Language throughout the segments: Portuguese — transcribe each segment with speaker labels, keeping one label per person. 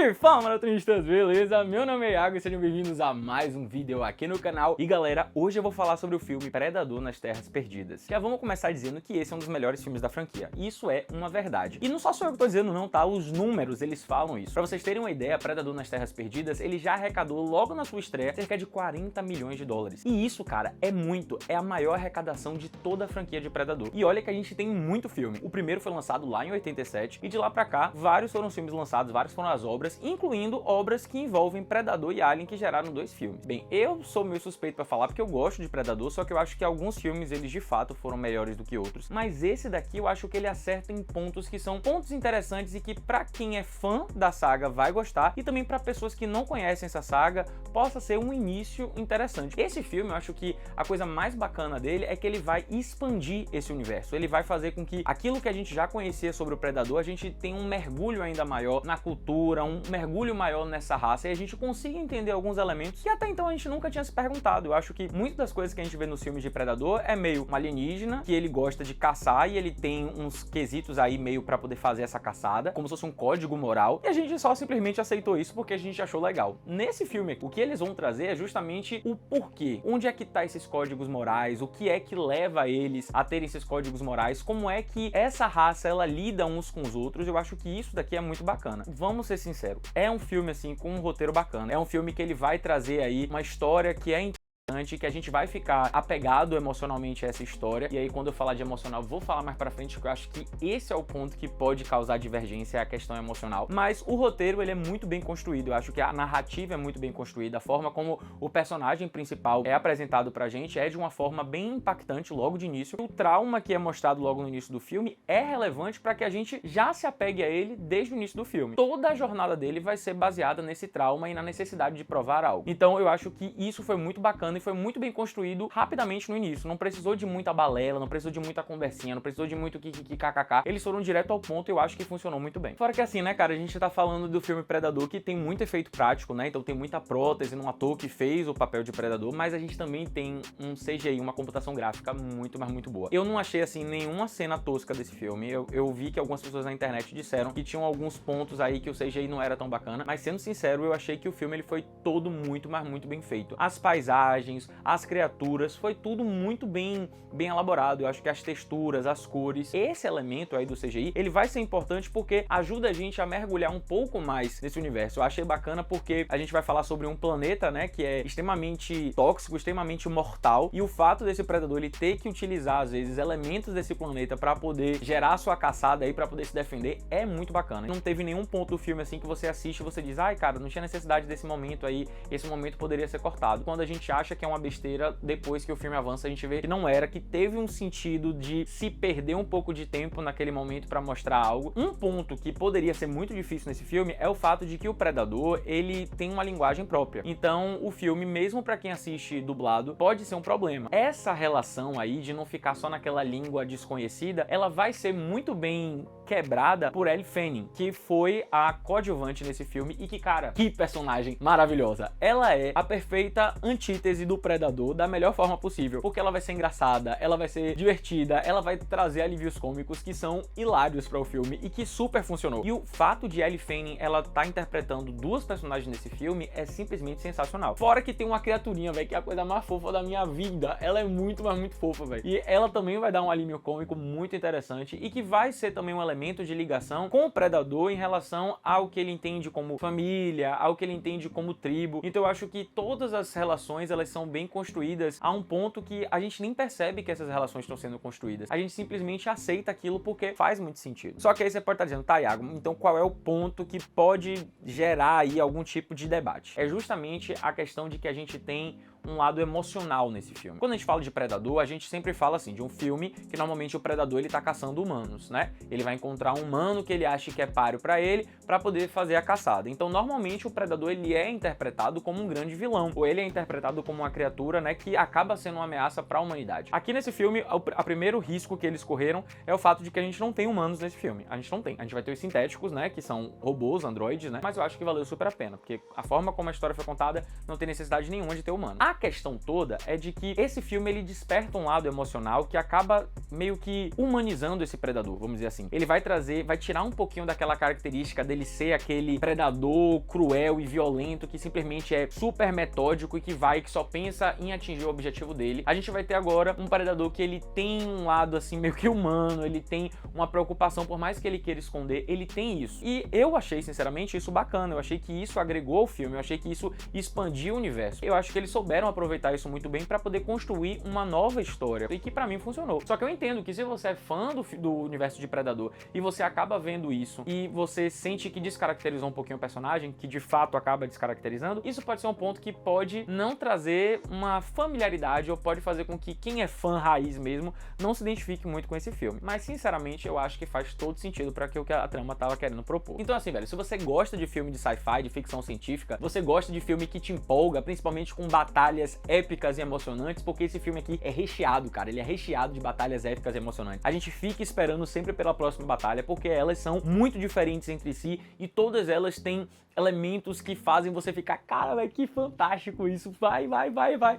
Speaker 1: E fala, maratonistas, beleza? Meu nome é Iago e sejam bem-vindos a mais um vídeo aqui no canal. E galera, hoje eu vou falar sobre o filme Predador nas Terras Perdidas. Já vamos começar dizendo que esse é um dos melhores filmes da franquia. E isso é uma verdade. E não só sou eu que tô dizendo não, tá? Os números, eles falam isso. Pra vocês terem uma ideia, Predador nas Terras Perdidas, ele já arrecadou logo na sua estreia cerca de 40 milhões de dólares. E isso, cara, é muito. É a maior arrecadação de toda a franquia de Predador. E olha que a gente tem muito filme. O primeiro foi lançado lá em 87 e de lá pra cá, vários foram os filmes lançados, vários foram as obras, incluindo obras que envolvem Predador e Alien, que geraram 2 filmes. Bem, eu sou meio suspeito pra falar porque eu gosto de Predador, só que eu acho que alguns filmes, eles de fato foram melhores do que outros. Mas esse daqui eu acho que ele acerta em pontos que são pontos interessantes e que pra quem é fã da saga vai gostar, e também pra pessoas que não conhecem essa saga, possa ser um início interessante. Esse filme, eu acho que a coisa mais bacana dele é que ele vai expandir esse universo. Ele vai fazer com que aquilo que a gente já conhecia sobre o Predador, a gente tenha um mergulho ainda maior na cultura, um mergulho maior nessa raça, e a gente consiga entender alguns elementos que até então a gente nunca tinha se perguntado. Eu acho que muitas das coisas que a gente vê nos filmes de Predador é meio um alienígena, que ele gosta de caçar e ele tem uns quesitos aí meio pra poder fazer essa caçada, como se fosse um código moral, e a gente só simplesmente aceitou isso porque a gente achou legal. Nesse filme aqui, o que eles vão trazer é justamente o porquê. Onde é que tá esses códigos morais, o que é que leva eles a terem esses códigos morais, como é que essa raça ela lida uns com os outros. Eu acho que isso daqui é muito bacana. Vamos ser sinceros, é um filme assim com um roteiro bacana, é um filme que ele vai trazer aí uma história que é interessante, que a gente vai ficar apegado emocionalmente a essa história. E aí quando eu falar de emocional, vou falar mais pra frente, porque eu acho que esse é o ponto que pode causar divergência, é a questão emocional. Mas o roteiro, ele é muito bem construído. Eu acho que a narrativa é muito bem construída, a forma como o personagem principal é apresentado pra gente é de uma forma bem impactante logo de início. O trauma que é mostrado logo no início do filme é relevante para que a gente já se apegue a ele desde o início do filme. Toda a jornada dele vai ser baseada nesse trauma e na necessidade de provar algo. Então eu acho que isso foi muito bacana e foi muito bem construído rapidamente no início. Não precisou de muita balela, não precisou de muita conversinha, não precisou de muito kkk. Eles foram direto ao ponto e eu acho que funcionou muito bem. Fora que assim, né, cara, a gente tá falando do filme Predador, que tem muito efeito prático, né? Então tem muita prótese num ator que fez o papel de Predador, mas a gente também tem um CGI, uma computação gráfica muito, mas muito boa. Eu não achei, assim, nenhuma cena tosca desse filme. Eu vi que algumas pessoas na internet disseram que tinham alguns pontos aí que o CGI não era tão bacana, mas sendo sincero, eu achei que o filme ele foi todo muito, mas muito bem feito. As paisagens, as criaturas, foi tudo muito bem elaborado. Eu acho que as texturas, as cores, esse elemento aí do CGI, ele vai ser importante porque ajuda a gente a mergulhar um pouco mais nesse universo. Eu achei bacana porque a gente vai falar sobre um planeta, né, que é extremamente tóxico, extremamente mortal, e o fato desse predador ele ter que utilizar às vezes elementos desse planeta para poder gerar sua caçada aí, para poder se defender, é muito bacana. Não teve nenhum ponto do filme assim que você assiste e você diz, ai cara, não tinha necessidade desse momento aí, esse momento poderia ser cortado. Quando a gente acha que é uma besteira, depois que o filme avança a gente vê que não era, que teve um sentido de se perder um pouco de tempo naquele momento para mostrar algo. Um ponto que poderia ser muito difícil nesse filme é o fato de que o Predador, ele tem uma linguagem própria. Então o filme, mesmo para quem assiste dublado, pode ser um problema. Essa relação aí de não ficar só naquela língua desconhecida, ela vai ser muito bem quebrada por Elle Fanning, que foi a coadjuvante nesse filme e que, cara, que personagem maravilhosa. Ela é a perfeita antítese do Predador da melhor forma possível, porque ela vai ser engraçada, ela vai ser divertida, ela vai trazer alívios cômicos que são hilários para o filme e que super funcionou. E o fato de Elle Fanning, ela tá interpretando duas personagens nesse filme é simplesmente sensacional. Fora que tem uma criaturinha, velho, que é a coisa mais fofa da minha vida. Ela é muito, mas muito fofa, velho. E ela também vai dar um alívio cômico muito interessante e que vai ser também um elemento de ligação com o Predador em relação ao que ele entende como família, ao que ele entende como tribo. Então eu acho que todas as relações, elas são bem construídas a um ponto que a gente nem percebe que essas relações estão sendo construídas. A gente simplesmente aceita aquilo porque faz muito sentido. Só que aí você pode estar dizendo, tá, Iago, então qual é o ponto que pode gerar aí algum tipo de debate? É justamente a questão de que a gente tem um lado emocional nesse filme. Quando a gente fala de Predador, a gente sempre fala assim, de um filme que normalmente o Predador ele tá caçando humanos, né? Ele vai encontrar um humano que ele acha que é páreo pra ele, pra poder fazer a caçada. Então, normalmente o Predador ele é interpretado como um grande vilão, ou ele é interpretado como uma criatura, né, que acaba sendo uma ameaça pra humanidade. Aqui nesse filme, o primeiro risco que eles correram é o fato de que a gente não tem humanos nesse filme. A gente não tem. A gente vai ter os sintéticos, né, que são robôs, androides, né? Mas eu acho que valeu super a pena, porque a forma como a história foi contada não tem necessidade nenhuma de ter humano. A questão toda é de que esse filme ele desperta um lado emocional que acaba meio que humanizando esse predador, vamos dizer assim. Ele vai trazer, vai tirar um pouquinho daquela característica dele ser aquele predador cruel e violento que simplesmente é super metódico e que só pensa em atingir o objetivo dele, a gente vai ter agora um predador que ele tem um lado assim meio que humano, ele tem uma preocupação, por mais que ele queira esconder, ele tem isso. E eu achei, sinceramente, isso bacana, eu achei que isso agregou ao filme, eu achei que isso expandiu o universo. Eu acho que eles souberam aproveitar isso muito bem pra poder construir uma nova história, e que pra mim funcionou. Só que eu entendo que se você é fã do universo de Predador e você acaba vendo isso e você sente que descaracterizou um pouquinho o personagem, que de fato acaba descaracterizando, isso pode ser um ponto que pode não trazer uma familiaridade ou pode fazer com que quem é fã raiz mesmo não se identifique muito com esse filme. Mas sinceramente eu acho que faz todo sentido para o que a trama tava querendo propor. Então assim, velho, se você gosta de filme de sci-fi, de ficção científica, você gosta de filme que te empolga, principalmente com batalhas épicas e emocionantes, porque esse filme aqui é recheado, cara, ele é recheado de batalhas épicas e emocionantes. A gente fica esperando sempre pela próxima batalha, porque elas são muito diferentes entre si e todas elas têm elementos que fazem você ficar, cara, velho, que fantástico isso, vai.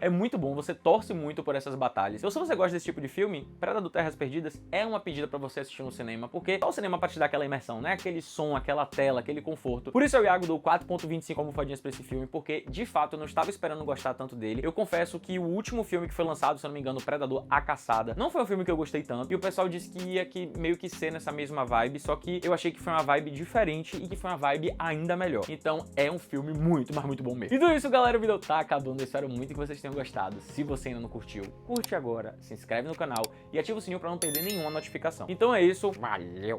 Speaker 1: É muito bom, você torce muito por essas batalhas. Então, se você gosta desse tipo de filme, Predador Terras Perdidas é uma pedida pra você assistir no cinema, porque só o cinema pra te dar aquela imersão, né? Aquele som, aquela tela, aquele conforto. Por isso eu, Iago, dou 4.25 almofadinhas pra esse filme, porque, de fato, eu não estava esperando gostar tanto dele. Eu confesso que o último filme que foi lançado, se eu não me engano, Predador A Caçada, não foi um filme que eu gostei tanto, e o pessoal disse que ia meio que ser nessa mesma vibe, só que eu achei que foi uma vibe diferente e que foi uma vibe ainda melhor. Então é um filme muito, mas muito bom mesmo. Então é isso, galera, o vídeo tá acabando, eu espero muito que vocês tenham gostado. Se você ainda não curtiu, curte agora, se inscreve no canal e ativa o sininho pra não perder nenhuma notificação. Então é isso, valeu!